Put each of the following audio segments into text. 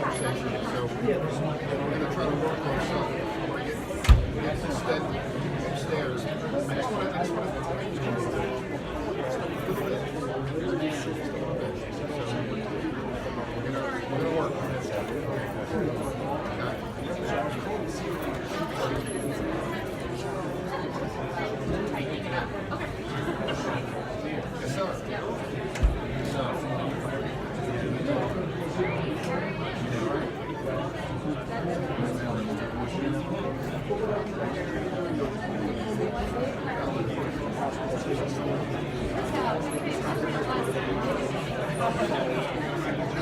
conversation. So we're going to try to work on something. Get instead upstairs. I just want to. We're going to work on it.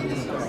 Yes, sir.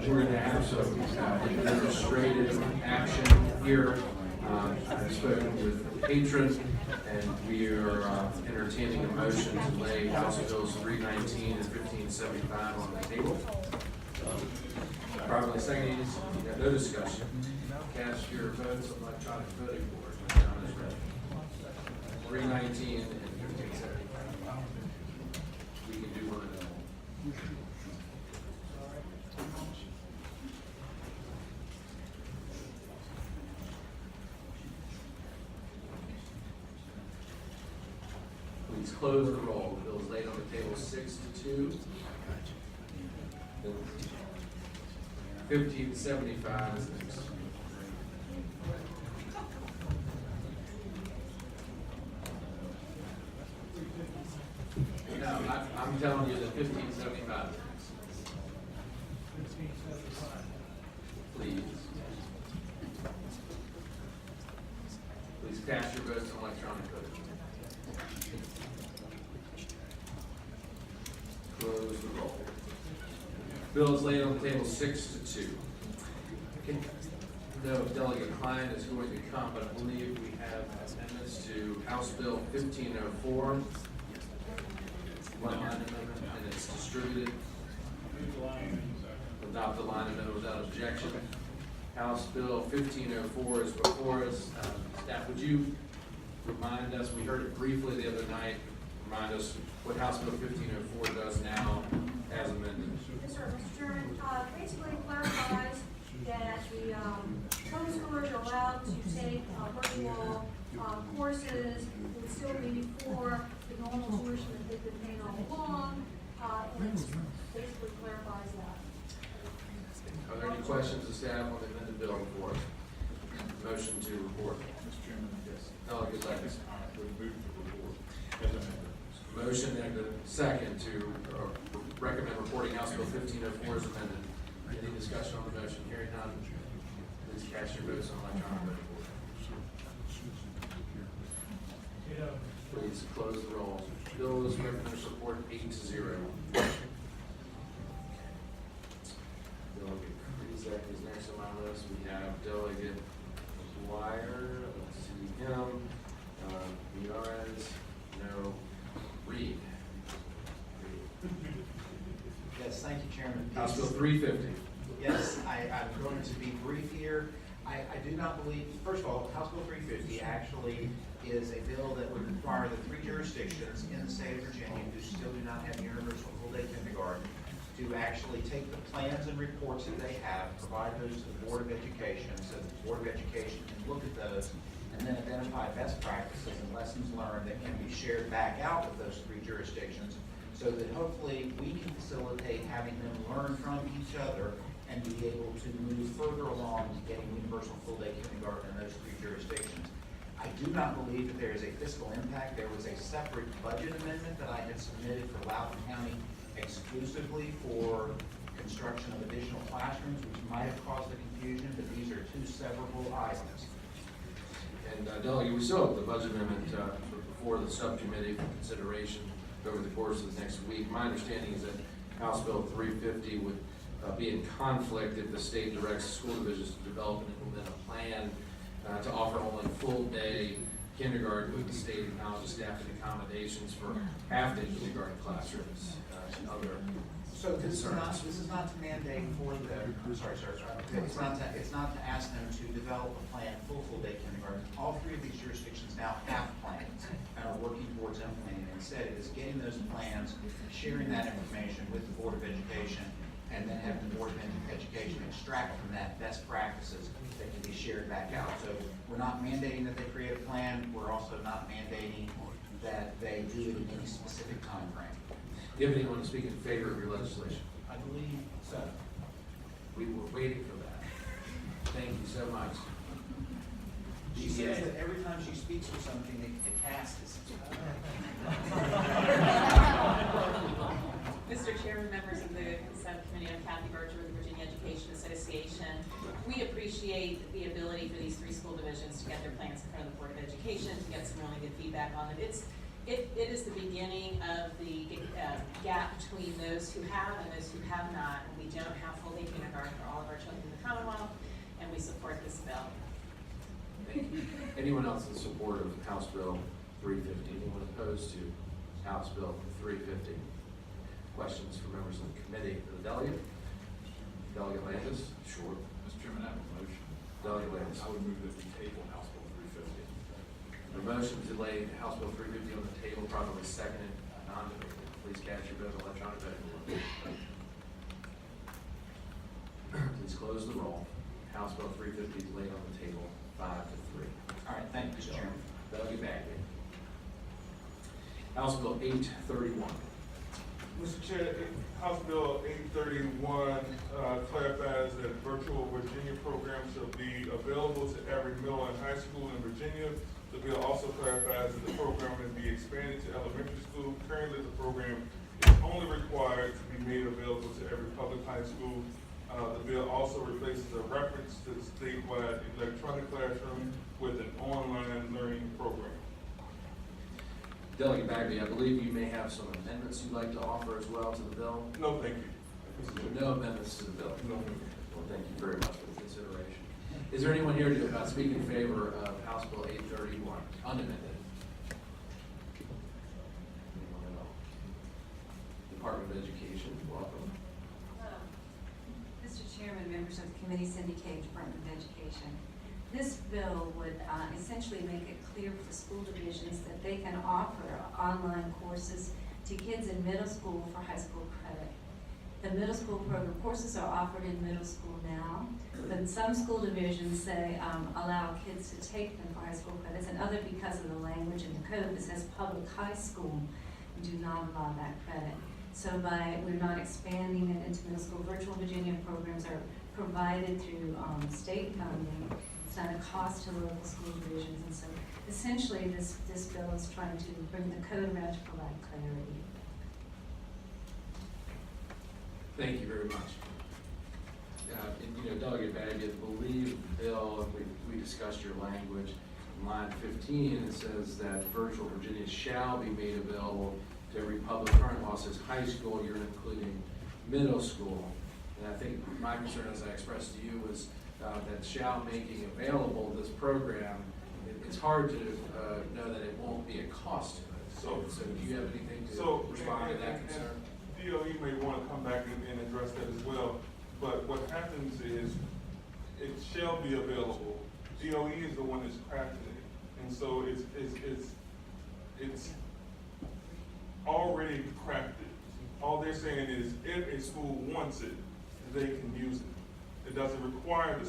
We're going to have some administrative action here. I've spoken with patrons, and we are entertaining a motion to lay House Bills 319 and 1575 on the table. Probably second, you have no discussion. Cast your votes on electronic voting board. My count is ready. 319 and 1575. We can do one of them. Please close the roll. The bill is laid on the table 6-2. 1575 is next. No, I'm telling you that 1575 is next. Please. Please cast your votes on electronic voting. Close the roll. Bill is laid on the table 6-2. No Delegate Klein is going to come, but I believe we have amendments to House Bill 1504. One line amendment, and it's distributed. Adopt the line amendment without objection. House Bill 1504 is before us. Staff, would you remind us, we heard it briefly the other night, remind us what House Bill 1504 does now as amended? Yes, sir, Mr. Chairman, basically clarifies that the homeschoolers are allowed to take virtual courses, would still be for the normal tuition that they've been paying all along, and it basically clarifies that. Are there any questions to staff on the amended bill before us? Motion to report. Mr. Chairman. Yes. Delegate Lenz. Would move the report as amended. Motion and a second to recommend reporting House Bill 1504 as amended. Any discussion on the motion? Hearing none, please cast your votes on electronic voting board. Please close the roll. Bill is recommended to support 8-0. Delegate Krizak is next on my list. We have Delegate Dwyer. Let's see him. Yards. No. Reed. Yes, thank you, Chairman. House Bill 350. Yes, I'm going to be brief here. I do not believe, first of all, House Bill 350 actually is a bill that would require the 3 jurisdictions in the state of Virginia who still do not have universal full-day kindergarten to actually take the plans and reports that they have, provide those to the Board of Education, so that the Board of Education can look at those and then identify best practices and lessons learned that can be shared back out with those 3 jurisdictions, so that hopefully we can facilitate having them learn from each other and be able to move further along to getting universal full-day kindergarten in those 3 jurisdictions. I do not believe that there is a fiscal impact. There was a separate budget amendment that I had submitted for Loudoun County exclusively for construction of additional classrooms, which might have caused the confusion, but these are 2 severable items. And Delegate, we still have the budget amendment before the subcommittee for consideration over the course of the next week. My understanding is that House Bill 350 would be in conflict if the state directs school divisions to develop and implement a plan to offer only full-day kindergarten with the state acknowledges staffing accommodations for half-day kindergarten classrooms and other So this concerns. is not to mandate for the, it's not to ask them to develop a plan full-day kindergarten. All 3 of these jurisdictions now have plans and are working towards implementing. Instead, it is getting those plans, sharing that information with the Board of Education, and then having the Board of Education extract from that best practices that can be shared back out. So we're not mandating that they create a plan. We're also not mandating that they do it in any specific time frame. Do you have anyone to speak in favor of your legislation? I believe so. We were waiting for that. Thank you so much. She says that every time she speaks for something, it passes. Mr. Chairman, members of the Subcommittee, I'm Kathy Berger with the Virginia Education Association. We appreciate the ability for these 3 school divisions to get their plans in front of the Board of Education, to get some really good feedback on it. It is the beginning of the gap between those who have and those who have not. And we don't have full-day kindergarten for all of our children in the Commonwealth, and we support this bill. Thank you. Anyone else in support of House Bill 350? Anyone opposed to House Bill 350? Questions for members of the committee? The delegate? Delegate Landis? Sure. Mr. Chairman, I have a motion. Delegate Landis. I would move that we table House Bill 350. The motion to lay House Bill 350 on the table, properly seconded, non-debatable. Please cast your vote on electronic voting. Please close the roll. House Bill 350 is laid on the table, 5-3. All right, thank you, Mr. Chairman. Delegate Bagley. House Bill 831. Mr. Chair, House Bill 831 clarifies that virtual Virginia programs shall be available to every middle and high school in Virginia. The bill also clarifies that the program may be expanded to elementary school. Currently, the program is only required to be made available to every public high school. The bill also replaces a reference to the statewide electronic classroom with an online learning program. Delegate Bagley, I believe you may have some amendments you'd like to offer as well to the bill. No, thank you. No amendments to the bill. No. Well, thank you very much for the consideration. Is there anyone here to speak in favor of House Bill 831, unamended? Anyone at all? Department of Education, welcome. members of the committee syndicate, Department of Education. This bill would essentially make it clear for the school divisions that they can offer online courses to kids in middle school for high school credit. The middle school program courses are offered in middle school now, but some school divisions say allow kids to take them for high school credits, and other, because of the language in the code that says public high school, do not allow that credit. So we're not expanding it into middle school. Virtual Virginia programs are provided through state funding. It's not a cost to local school divisions, and so essentially this bill is trying to bring the code around to provide clarity. Thank you very much. And Delegate Baggett, I believe, Bill, we discussed your language. In line 15, it says that Virtual Virginia shall be made available to every public. Current law says high school, you're including middle school. And I think my concern, as I expressed to you, was that shall making available this program, it's hard to know that it won't be a cost to it. So do you have anything to respond to that concern? DOE may want to come back and address that as well, but what happens is it shall be available. DOE is the one that's crafted it, and so it's already crafted. All they're saying is if a school wants it, they can use it. It doesn't require the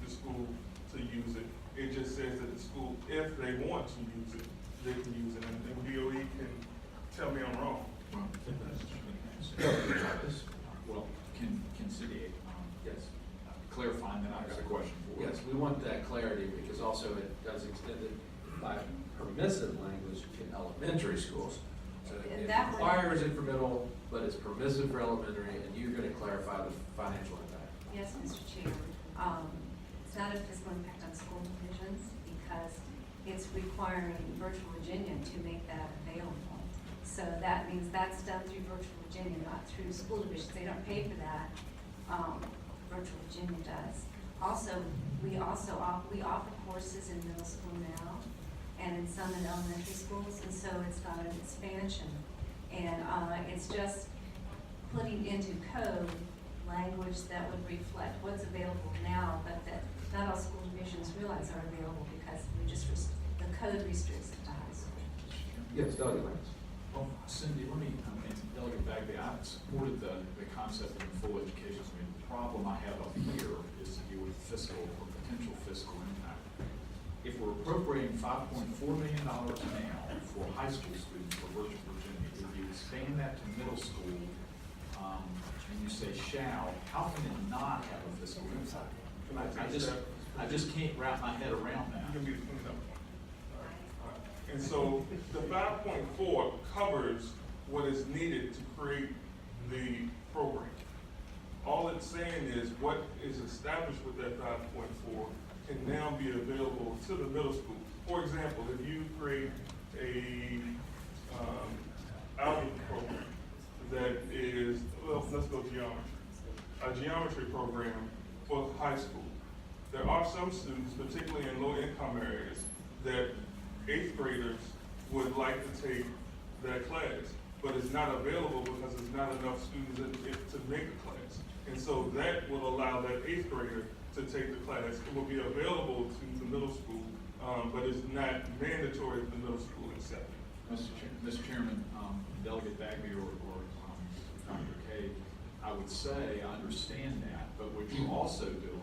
school to use it. It just says that the school, if they want to use it, they can use it, and DOE can tell me I'm wrong. Well, can City, Yes. clarify, and then I've got a question for you. Yes, we want that clarity because also it does extend it by permissive language in elementary schools. So it requires it for middle, but it's permissive for elementary, and you're going to clarify the financial impact. Yes, Mr. Chair. It's not a fiscal impact on school divisions because it's requiring Virtual Virginia to make that available. So that means that's done through Virtual Virginia, not through school divisions. They don't pay for that. Virtual Virginia does. Also, we offer courses in middle school now, and in some in elementary schools, and so it's not an expansion. And it's just putting into code language that would reflect what's available now, but that not all school divisions realize are available because the code restricts it to high school. Yes, Delegate Lance. Well, Cindy, let me, Delegate Bagby, I supported the concept of full education. I mean, the problem I have up here is to deal with fiscal or potential fiscal impact. If we're appropriating $5.4 million now for high school students for Virtual Virginia, if you expand that to middle school, and you say shall, how can it not have a fiscal impact? I just can't wrap my head around that. You can be cleaned up. And so the 5.4 covers what is needed to create the program. All it's saying is what is established with that 5.4 can now be available to the middle school. For example, if you create a algebra program that is, well, let's go geometry. A geometry program for high school. There are some students, particularly in low-income areas, that 8th graders would like to take that class, but it's not available because there's not enough students to make a class. And so that will allow that 8th grader to take the class. It will be available to the middle school, but it's not mandatory for the middle school accept it. Mr. Chairman, Delegate Bagby or Dr. Kay, I would say I understand that, but what you're also doing,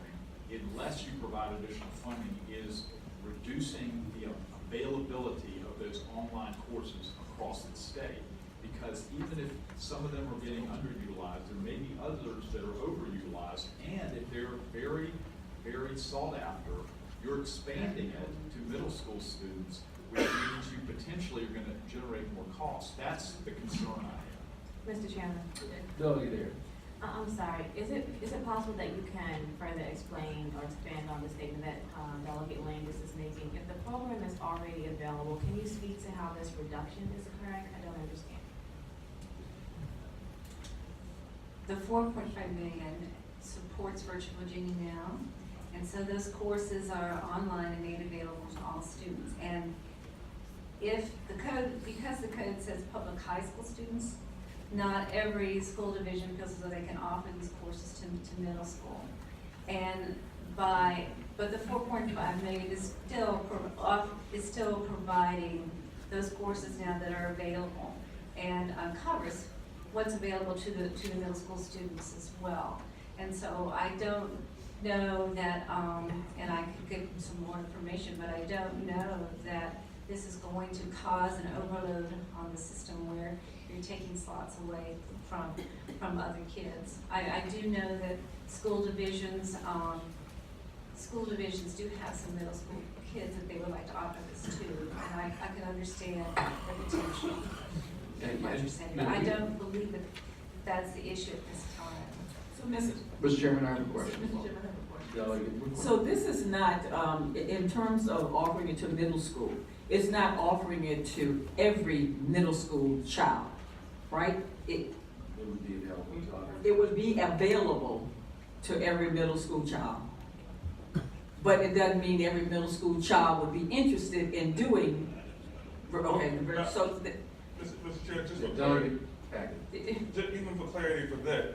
unless you provide additional funding, is reducing the availability of those online courses across the state. Because even if some of them are getting underutilized, there may be others that are overutilized, and if they're very, very sought after, you're expanding it to middle school students, which means you potentially are going to generate more costs. That's the concern I have. Mr. Chairman, Delegate there. I'm sorry, is it possible that you can further explain or expand on the statement that Delegate Landis is making? If the program is already available, can you speak to how this reduction is occurring? I don't understand. The 4.5 million supports Virtual Virginia now, and so those courses are online and made available to all students. And if the code, because the code says public high school students, not every school division feels as though they can offer these courses to middle school. And but the 4.5 million is still providing those courses now that are available and covers what's available to the middle school students as well. And so I don't know that, and I could give some more information, but I don't know that this is going to cause an overload on the system where you're taking slots away from other kids. I do know that school divisions do have some middle school kids that they would like to offer this to, and I can understand the potential of what you're saying, but I don't believe that that's the issue at this time. So, Mrs. Mr. Chairman, I have a question. Mr. Chairman, I have a question. Delegate, So this is not, in terms of offering it to middle school, it's not offering it to every middle school child, right? It would be available to others. It would be available to every middle school child. But it doesn't mean every middle school child would be interested in doing, okay, so. Mr. Chair, just for Delegate clarity, Packard. even for clarity for that,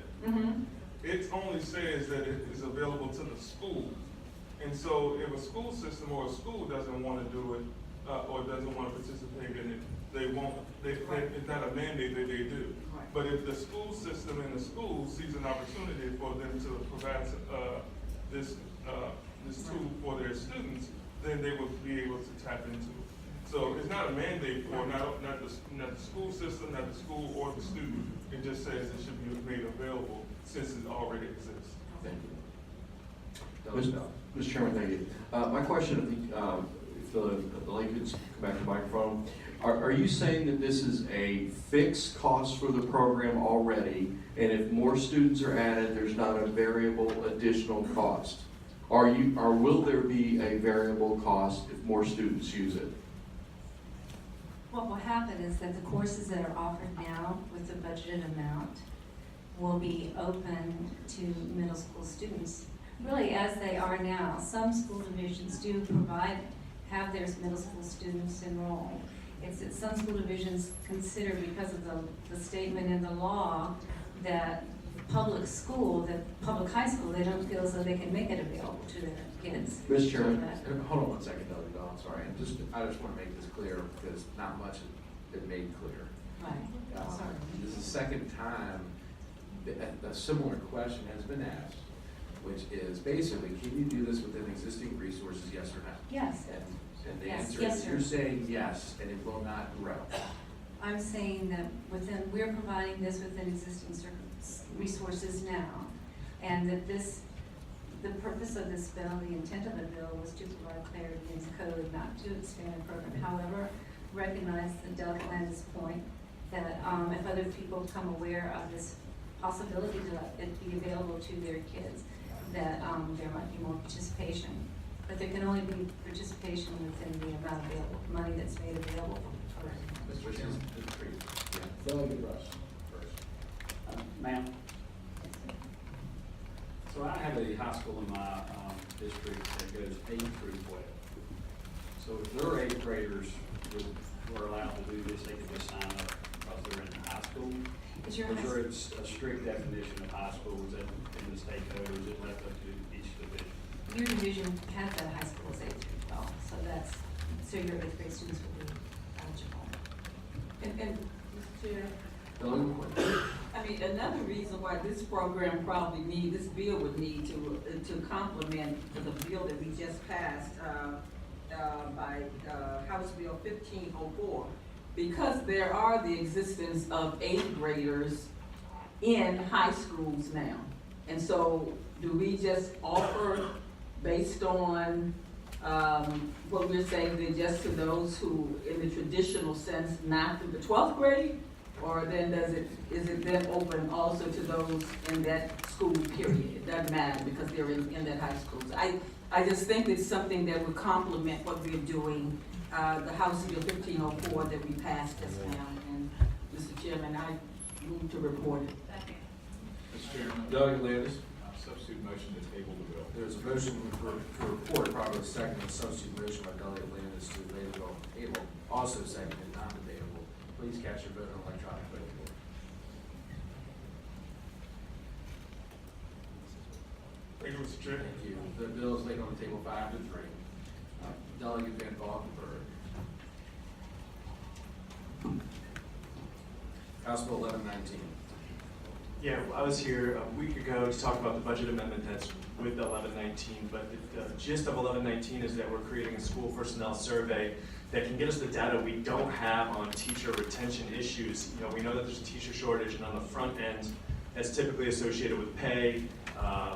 it only says that it is available to the school. And so if a school system or a school doesn't want to do it, or doesn't want to participate in it, they won't, it's not a mandate that they do. Right. But if the school system and the school sees an opportunity for them to provide, this tool for their students, then they will be able to tap into it. So it's not a mandate for not the school system, not the school or the student. It just says it should be made available since it already exists. Thank you. Mr. Chairman, thank you. My question, I think, if the lady could come back to the microphone, are you saying that this is a fixed cost for the program already, and if more students are added, there's not a variable additional cost? Or will there be a variable cost if more students use it? What will happen is that the courses that are offered now with the budgeted amount will be open to middle school students, really as they are now. Some school divisions do have their middle school students enroll. It's that some school divisions consider, because of the statement in the law, that public high school, they don't feel as though they can make it available to their kids. Mr. Chairman? Hold on one second, Delegate Dahl, I'm sorry. I just want to make this clear because not much has been made clear. Right, sorry. This is the second time that a similar question has been asked, which is basically, can you do this within existing resources, yes or no? Yes. And the Yes, answer yes, is, sir. you're saying yes, and it will not grow. I'm saying that we're providing this within existing resources now, and that the purpose of this bill, the intent of the bill was to provide clarity in the code, not to expand the program. However, recognize the Delegate Landis' point that if other people become aware of this possibility to it be available to their kids, that there might be more participation. But there can only be participation within the amount of money that's made available for Mr. Chairman, Delegate Rush. Ma'am? So I have a high school in my district that goes 8 through 12. So if their 8th graders were allowed to do this, they could just sign up because they're in high school? Is your Or high is there a strict definition of high school? Is that in the state code, or is it left up to each division? Your division has that high school as 8 through 12, so your 8th grade students will be eligible. And, Mr. Chair, Delegate. I mean, another reason why this program probably this bill would need to complement the bill that we just passed, by, House Bill 1504, because there are the existence of 8th graders in high schools now. And so, do we just offer based on, what we're saying, that just to those who, in the traditional sense, not through the 12th grade? Or then is it then open also to those in that school period? It doesn't matter because they're in that high school. So I just think it's something that would complement what we're doing, the House Bill 1504 that we passed just now. And Mr. Chairman, I move to report it. Mr. Chairman, Delegate Landis. substitute motion to table the bill. There's a motion to report, probably second, a substitute motion by Delegate Landis to table, also seconded, non-debatable. Please cast your vote on electronic voting. Thank you, Mr. Chair. Thank you. The bill is laid on the table 5-3. Delegate Van Valkenburg. House Bill 1119. Yeah, I was here a week ago to talk about the budget amendment that's with 1119, but the gist of 1119 is that we're creating a school personnel survey that can get us the data we don't have on teacher retention issues. You know, we know that there's a teacher shortage, and on the front end, that's typically associated with pay,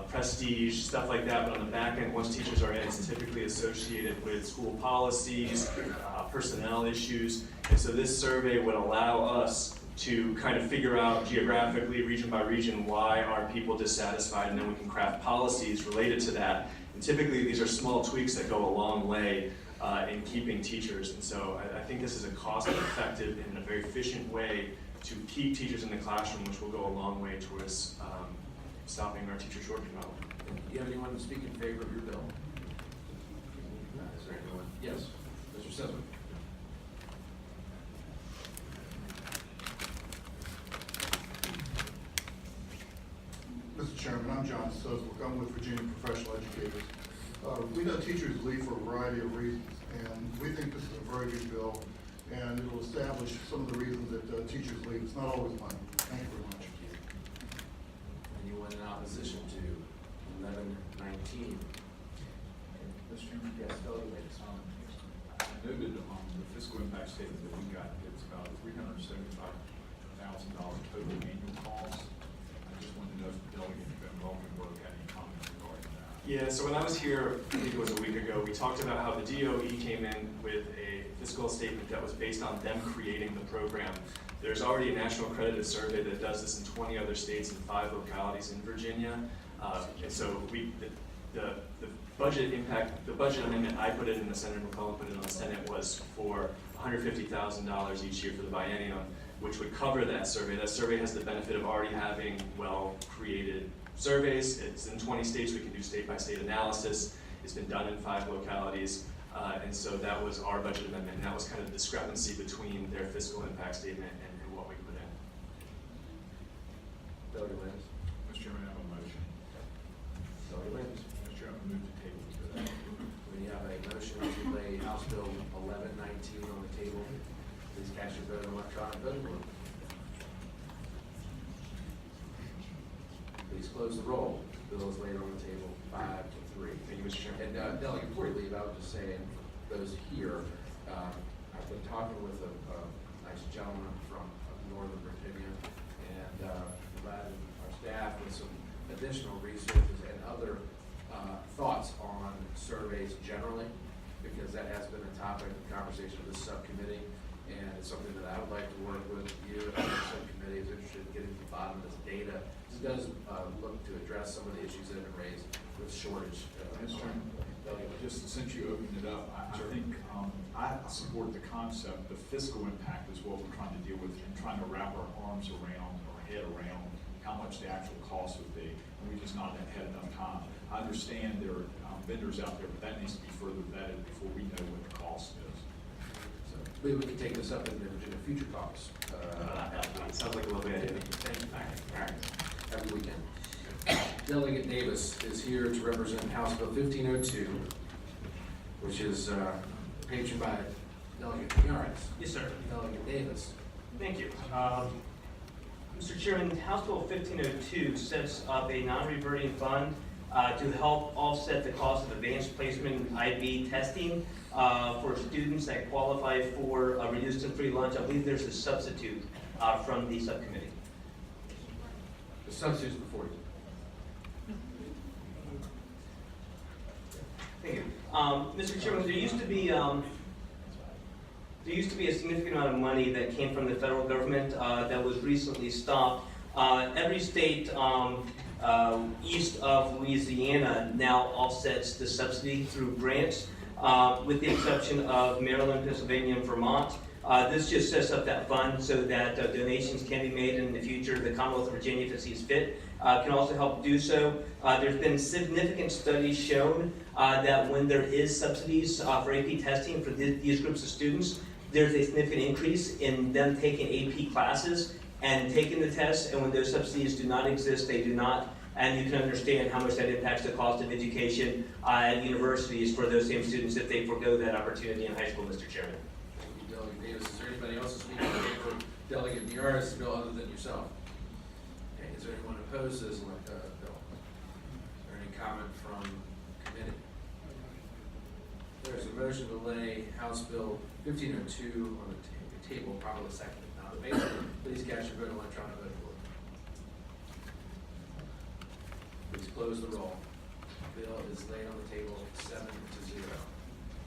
prestige, stuff like that, but on the back end, once teachers are in, it's typically associated with school policies, personnel issues, and so this survey would allow us to kind of figure out geographically, region by region, why are people dissatisfied, and then we can craft policies related to that. And typically, these are small tweaks that go a long way in keeping teachers, and so I think this is a cost-effective and a very efficient way to keep teachers in the classroom, which will go a long way towards stopping our teacher shortage problem. Do you have anyone to speak in favor of your bill? Is there anyone? Yes, Mr. Sessom. Mr. Chairman, I'm John Suswick. I'm with Virginia Professional Educators. We know teachers leave for a variety of reasons, and we think this is a very good bill, and it will establish some of the reasons that teachers leave. It's not always money. Thank you very much. Anyone in opposition to 1119? Mr. Chairman, yes, Delegate. I noted on the fiscal impact statement that we got, it's about $375,000 total annual cost. I just wanted to know if Delegate Van Valkenburg had any comments regarding that. Yeah, so when I was here, I think it was a week ago, we talked about how the DOE came in with a fiscal statement that was based on them creating the program. There's already a national accredited survey that does this in 20 other states and 5 localities in Virginia. And so the budget impact, the budget amendment I put in the Senate, McClellan put it in the Senate, was for $150,000 each year for the biennium, which would cover that survey. That survey has the benefit of already having well-created surveys. It's in 20 states. We can do state-by-state analysis. It's been done in 5 localities. And so that was our budget amendment, and that was kind of the discrepancy between their fiscal impact statement and what we put in. Delegate Lance. Mr. Chairman, I have a motion. Delegate Lance. Mr. Chairman, move to table for that. We have a motion to lay House Bill 1119 on the table. Please cast your vote on electronic voting board. Please close the roll. The bill is laid on the table 5-3. Thank you, Mr. Chairman. And Delegate, before you leave, I was just saying, for those here, I've been talking with a nice gentleman from Northern Virginia, and provided our staff with some additional resources and other thoughts on surveys generally, because that has been a topic of conversation of this subcommittee, and it's something that I would like to work with you and the subcommittee is interested in getting to the bottom of this data. This does look to address some of the issues that have been raised with shortage. Mr. Chairman, just since you opened it up, I think I support the concept. The fiscal impact is what we're trying to deal with and trying to wrap our arms around or head around how much the actual cost would be. And we just not had enough time. I understand there are vendors out there, but that needs to be further vetted before we know what the cost is. So maybe we can take this up in the Virginia Future Caucus. Sounds like a lovely idea. Thank you. All right. Have a good weekend. Delegate Davis is here to represent House Bill 1502, which is patroned by Delegate Yaris. Yes, sir. Delegate Davis. Thank you. Mr. Chairman, House Bill 1502 sets up a non-reverting fund to help offset the cost of advanced placement IB testing for students that qualify for a reduced and free lunch. I believe there's a substitute from the subcommittee. The substitute's before you. Thank you. Mr. Chairman, there used to be a significant amount of money that came from the federal government that was recently stopped. Every state east of Louisiana now offsets the subsidy through grants, with the exception of Maryland, Pennsylvania, and Vermont. This just sets up that fund so that donations can be made in the future. The Commonwealth of Virginia, if it sees fit, can also help do so. There's been significant studies shown that when there is subsidies for AP testing for these groups of students, there's a significant increase in them taking AP classes and taking the tests, and when those subsidies do not exist, they do not and you can understand how much that impacts the cost of education at universities for those same students if they forego that opportunity in high school, Mr. Chairman. Thank you, Delegate Davis. Is there anybody else to speak in favor of Delegate Niara's bill other than yourself? Okay, is there anyone opposed to this bill? Is there any comment from committee? There's a motion to lay House Bill 1502 on the table, probably seconded. Now debated. Please cast your vote electronic vote for it. Please close the roll. Bill is laid on the table 7-0.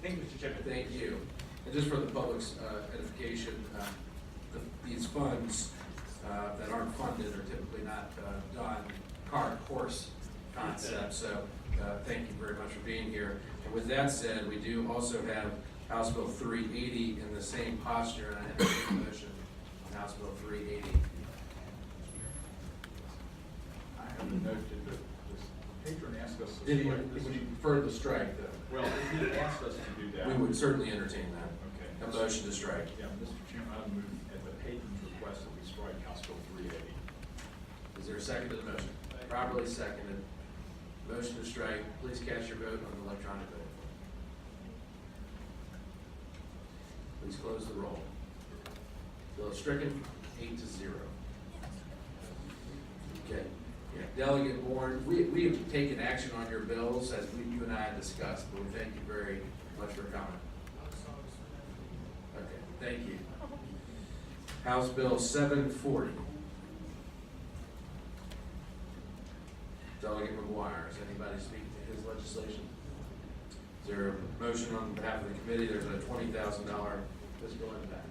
Thank you, Mr. Chairman. Thank you. And just for the public's edification, these funds that aren't funded are typically not done course concept. So thank you very much for being here. And with that said, we do also have House Bill 380 in the same posture, and I have a motion on House Bill 380. I have a note that the patron asked us to Would strike this. you prefer to strike though? Well, if he asked us to do that. We would certainly entertain that. Okay. A motion to strike. Yeah, Mr. Chairman, I would move at the patron's request that we strike House Bill 380. Is there a second to the motion? Properly seconded. Motion to strike. Please cast your vote on the electronic vote. Please close the roll. Bill is stricken, 8-0. Okay. Yeah. Delegate Bourne, we have taken action on your bills as you and I had discussed, but we thank you very much for coming. Okay, thank you. House Bill 740. Delegate McGuire, is anybody speaking to his legislation? Is there a motion on behalf of the committee? There's a $20,000 fiscal impact.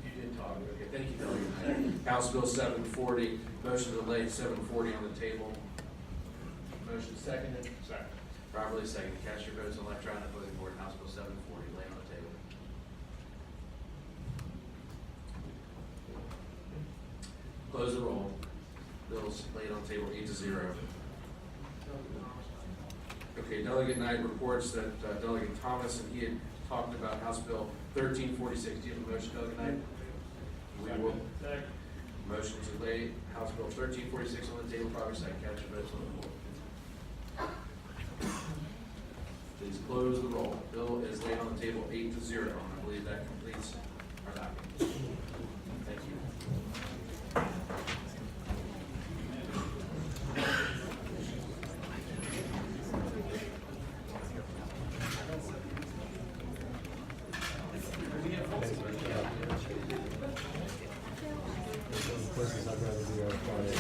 You did talk, okay, thank you, Delegate. House Bill 740, motion to lay 740 on the table. Motion seconded. Second. Properly seconded. Cast your votes on electronic voting board. House Bill 740, lay on the table. Close the roll. Bill's laid on the table 8-0. Okay, Delegate Knight reports that Delegate Thomas and he had talked about House Bill 1346. Do you have a motion, Delegate Knight? We will. Motion to lay House Bill 1346 on the table, properly second. Cast your votes on the board. Please close the roll. Bill is laid on the table 8-0, and I believe that completes our document. Thank you. Places I'd rather be on Friday.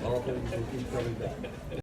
All things will keep coming back.